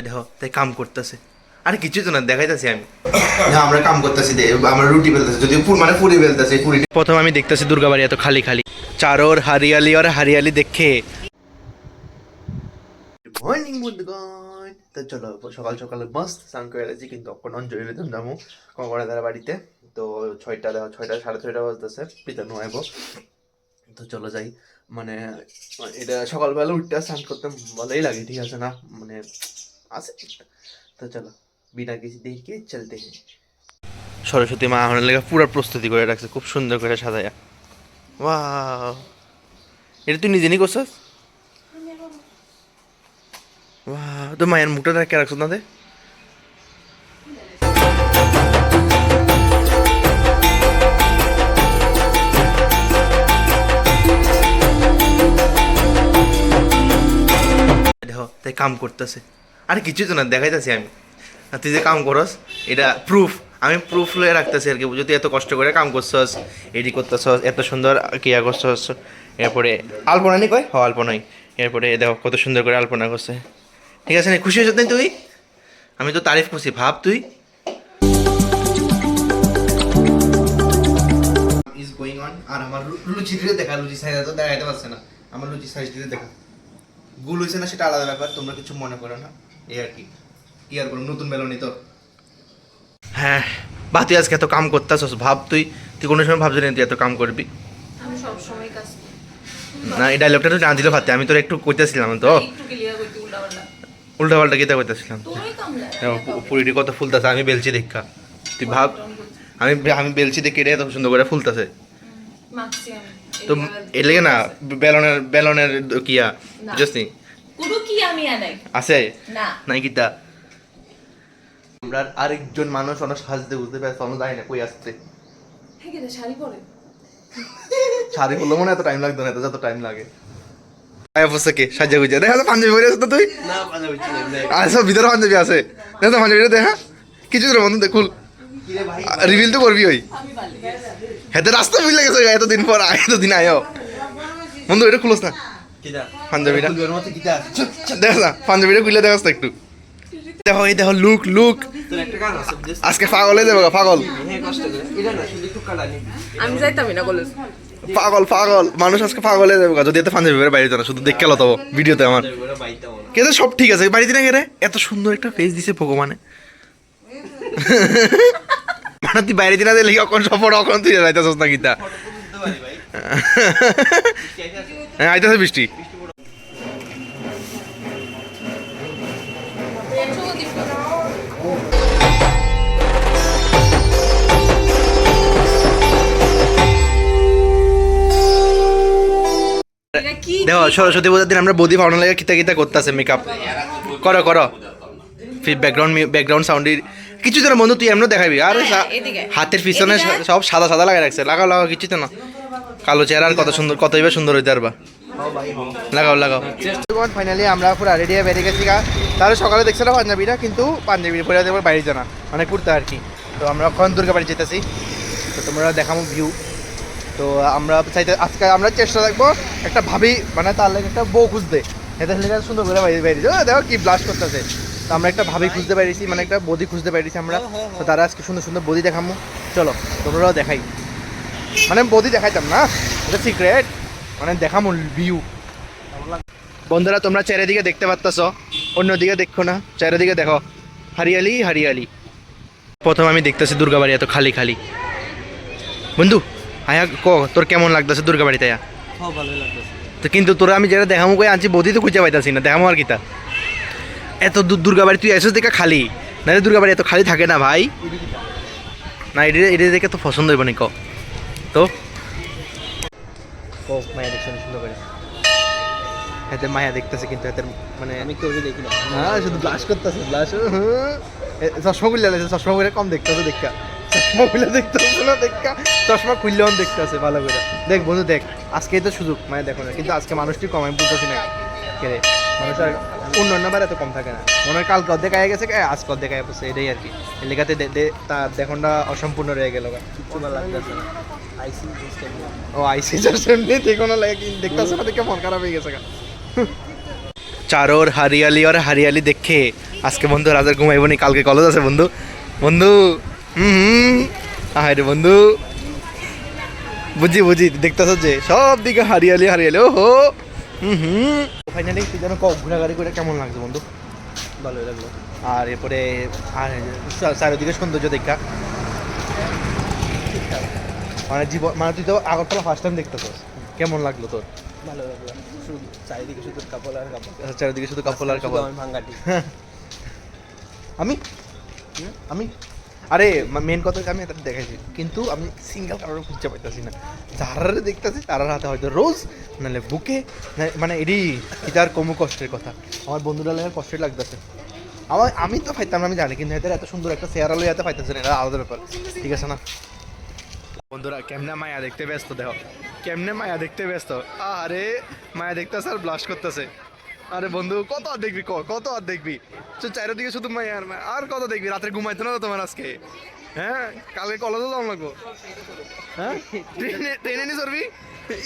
দেখো তাই কাম করতেছে। আরে কিছু তো না, দেখাইতেছি আমি। না আমরা কাম করতেছি, আমরা রুটি বেলতেছি, যদি মানে পুরি বেলতেছি। পুরি প্রথম আমি দেখতেছি দুর্গাবাড়ি এত খালি খালি, চারোর হারিয়ালি আর হারিয়ালি দেখে। মর্নিং বন্ধুগণ, তো চলো সকাল সকাল মস্ত স্নান করে এসেছি, কিন্তু এখন অঞ্জলি দিতাম যাবো কঙ্কড়াদার বাড়িতে। তো 6টা দেখো, 6টা 6:30 বাজতেছে, পিতা নোয়াইব। তো চলো যাই। মানে এটা সকালবেলা উঠতে স্নান করতে ভালোই লাগে, ঠিক আছে না, মানে আছে। তো চলো বিনা কিছু দেখে চলতে हैं। সরস্বতী মা আমার লেগে পুরো প্রস্তুতি করে রাখছে, খুব সুন্দর করে সাজায়া। ওয়াও, এটা তুই নিজে নি করছস? ওয়াও, তো মায়ের মুখটা রেখে রাখছ না দে। দেখো তাই কাম করতেছে। আরে কিছু তো না, দেখাইতেছি আমি। আর তুই যে কাম করস এটা প্রুফ, আমি প্রুফ লয়ে রাখতেছি আর কি। যদি এত কষ্ট করে কাম করছস, এডি করতেছস, এত সুন্দর কিয়া করছস, এরপরে আলপনা নি কয় হ আলপনাই, এরপরে দেখো কত সুন্দর করে আলপনা করছে। ঠিক আছে না, খুশি হয়েছ তুই? আমি তো তারিফ করছি, ভাব তুই। Is going on. আর আমার লুচি দিতে দেখা, লুচি সাইজ তো দেখাইতে পারছে না, আমার লুচি সাইজ দিতে দেখা। গুল হয়েছে না সেটা আলাদা ব্যাপার, তোমরা কিছু মনে করো না, এই আর কি। কি আর করো, নতুন বেলনি তো। হ্যাঁ বা তুই আজকে এত কাম করতেছস, ভাব তুই, তুই কোনো সময় ভাবছিস না তুই এত কাম করবি। আমি সব সময় কাজ করি। না এই ডায়লগটা তো না দিলেও পারতে, আমি তোর একটু কইতেছিলাম তো। একটু ক্লিয়ার করতে উল্টাপাল্টা। উল্টা পাল্টা গীতা কইতেছিলাম। তোরই কামলা। পুরিটি কত ফুলতেছে, আমি বেলছি দেখা। তুই ভাব, আমি বেলছি দেখে এটা এত সুন্দর করে ফুলতেছে। মাখছি আমি। তো এর লেগে না বেলনের কিয়া বুঝছি পুরো কি আমি আনাই আছে না নাই কিতা। আমরা আরেকজন মানুষ অনেক সাজতে বুঝতে পারছি, আমরা জানি না কই আসছে। হ্যাঁ কেটে শাড়ি পরে শাড়ি পরলে মনে এত টাইম লাগতো না, এত যত টাইম লাগে। অবস্থা কি সাজা গুজা দেখা তো পাঞ্জাবি পরে আছে তো তুই? না পাঞ্জাবি ছিল না। আচ্ছা ভিতরে পাঞ্জাবি আছে, দেখা তো পাঞ্জাবিটা দেখা কিছু তোর বন্ধু দেখুল রিভিল তো করবি ওই আমি বালি হেতে রাস্তা বুঝলে গেছে এতদিন পর, এতদিন আয়ো বন্ধু, এটা খুলোস না কিটা পাঞ্জাবিটা, ফুলবের মতো কিটা দেখ না পাঞ্জাবিটা খুলে দেখাস তো একটু। দেখো এই দেখো লুক লুক, তোর একটা গান আছে বুঝছিস? আজকে পাগল হয়ে যাবো পাগল হ্যাঁ কষ্ট করে এটা না শুধু একটু কাটা নিবি। আমি যাইতামই না কলেজ পাগল পাগল মানুষ আজকে পাগল হয়ে যাবে যদি এত পাঞ্জাবি পরে বাইরে না, শুধু দেখে গেল তো ভিডিওতে আমার। ওরা বাইতে মনে কিন্তু সব ঠিক আছে, বাড়িতে না গেলে এত সুন্দর একটা ফেস দিছে ভগবানে। মানে তুই বাইরে দিনা দিলে অখন সফর অখন তুই যাইতেছস না গীতা। বুঝতে পারি ভাই। হ্যাঁ আইতেছে বৃষ্টি। দেখো সরস্বতী পূজার দিন আমরা বৌদি ফাউন্ডার লাগে কিতা কিতা করতেছে মেকআপ করো করো, ব্যাকগ্রাউন্ড সাউন্ডের কিছু তো না বন্ধু, তুই এমন দেখাবি। আর হাতের পিছনে সব সাদা সাদা লাগাই রাখছে, লাগাও লাগাও কিছু তো না, কালো চেহারা আর কত সুন্দর, কতই বা সুন্দর হইতে পারবা। লাগাও লাগাও। ফাইনালি আমরা পুরো রেডি হয়ে বেরিয়ে গেছি গা। তাহলে সকালে দেখছিলাম পাঞ্জাবিটা, কিন্তু পাঞ্জাবি পরে যাবো বাইরে জানা মানে কুর্তা আর কি। তো আমরা এখন দুর্গাবাড়ি যেতেছি, তো তোমরা দেখাবো ভিউ। তো আমরা চাইতে আজকে আমরা চেষ্টা রাখবো একটা ভাবি মানে তার লাগে একটা বউ খুঁজতে, এটা লেগে সুন্দর করে বাইরে বাইরে দেখো কি ব্লাস্ট করতেছে। তো আমরা একটা ভাবি খুঁজতে পারিছি, মানে একটা বদি খুঁজতে পারিছি আমরা। তো তারা আজকে সুন্দর সুন্দর বদি দেখাবো, চলো তোমরাও দেখাই। মানে বদি দেখাইতাম না, এটা সিক্রেট, মানে দেখাবো ভিউ। বন্ধুরা তোমরা চারিদিকে দেখতে পাচ্ছ, অন্যদিকে দেখো না, চারিদিকে দেখো হারিয়ালি হারিয়ালি। প্রথম আমি দেখতেছি দুর্গাবাড়ি এত খালি খালি। বন্ধু আয়া ক তোর কেমন লাগতেছে দুর্গাবাড়িতে আয়া? খুব ভালো লাগতেছে। তো কিন্তু তোরা আমি যেটা দেখামো কই আনছি বদি তো খুঁজে পাইতাছি না, দেখামো আর কিতা। এত দুর্গাবাড়ি তুই এসেছিস দেখা খালি, না রে দুর্গাবাড়ি এত খালি থাকে না ভাই। না এটা এটা দেখে তো পছন্দ হইব নি ক তো ও মায়া দেখছেন সুন্দর করে, হাতের মায়া দেখতেছে কিন্তু হাতের মানে আমি কেউ দেখি না। হ্যাঁ শুধু ব্লাশ করতেছে ব্লাশ। চশমা খুললে লাগছে, চশমা খুলে কম দেখতেছে দেখা, চশমা খুলে দেখতেছে না দেখা, চশমা খুললেও দেখতেছে ভালো করে। দেখ বন্ধু দেখ, আজকেই তো সুযোগ মানে দেখো না, কিন্তু আজকে মানুষটি কম আমি বুঝতেছি না কে রে, মানুষ আর অন্য বার এত কম থাকে না, মনে হয় কালকে অর্ধেক আগে গেছে আজকে অর্ধেক আগে পড়ছে, এটাই আর কি। এলাকাতে তার দেখনটা অসম্পূর্ণ রয়ে গেল। কিছু ভালো লাগতেছে না। আইসি সিস্টেম ও আইসি জাস্ট এমনি দেখো না লাগে দেখতেছে না দেখে মন খারাপ হয়ে গেছে। চারোর হারিয়ালি আর হারিয়ালি দেখে আজকে বন্ধু রাজার ঘুমাইব নি, কালকে কলেজ আছে বন্ধু। বন্ধু আরে বন্ধু বুঝি বুঝি দেখতেছ যে সব দিকে হারিয়ালি হারিয়ালি, ও হো ফাইনালি তুই যেন ঘোরাঘুরি করে কেমন লাগছে বন্ধু? ভালোই লাগলো। আর এরপরে আর চারিদিকে সৌন্দর্য দেখা মানে জীবন, মানে তুই তো আগরতলা ফার্স্ট টাইম দেখতেছস, কেমন লাগলো তোর? ভালো লাগলো, শুধু চারিদিকে শুধু কাপড় আর কাপড়, চারিদিকে শুধু কাপড় আর কাপড়। আমি ভাঙ্গাটি। আমি আমি আরে মেন কথা হচ্ছে আমি এটা দেখাইছি, কিন্তু আমি সিঙ্গেল কারোর খুঁজতে পাইতেছি না। যারা দেখতেছি তার হাতে হয়তো রোজ নাহলে বুকে, মানে এটি তার কম কষ্টের কথা। আমার বন্ধুরা লাগে কষ্টের লাগতেছে আমি তো পাইতাম না, আমি জানি, কিন্তু এদের এত সুন্দর একটা চেহারা লই এত পাইতেছে না, এটা আলাদা ব্যাপার, ঠিক আছে না? বন্ধুরা কেমনে মায়া দেখতে ব্যস্ত, দেখো কেমনে মায়া দেখতে ব্যস্ত। আরে মায়া দেখতেছে আর ব্লাশ করতেছে। আরে বন্ধু কত আর দেখবি, কত আর দেখবি? চারিদিকে শুধু মায়া আর মায়া, আর কত দেখবি? রাত্রে ঘুমাইতো না তো তোমার আজকে? হ্যাঁ, কালকে কলেজে যাওয়া লাগবো। হ্যাঁ, ট্রেনে নি চড়বি?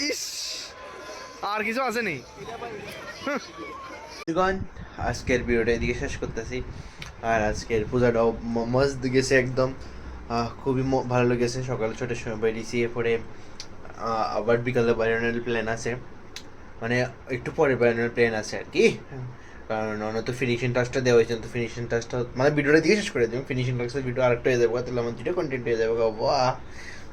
ইস, আর কিছু আসেনি। আজকের ভিডিওটা এদিকে শেষ করতেছি। আর আজকের পূজাটাও মস্ত গেছে একদম, খুবই ভালো লেগেছে। সকালে ছটার সময় বেরিয়েছি, এরপরে আবার বিকালে বেরোনোর প্ল্যান আছে, মানে একটু পরে বেরোনোর প্ল্যান আছে আর কি। কারণ অনেক তো ফিনিশিং টাচটা দেওয়া হয়েছে, তো ফিনিশিং টাচটা মানে ভিডিওটা দিয়ে শেষ করে দেবো। ফিনিশিং টাচের ভিডিও আরেকটা হয়ে যাবো, তাহলে আমার দুটো কন্টেন্ট হয়ে যাবে। বাহ,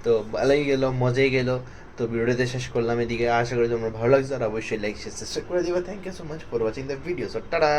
তো ভালোই গেলো, মজাই গেলো। তো ভিডিওটাতে শেষ করলাম এদিকে। আশা করি তোমরা ভালো লাগছে, আর অবশ্যই লাইক শেয়ার সাবস্ক্রাইব করে দিবা। Thank you so much for watching the video. So tata.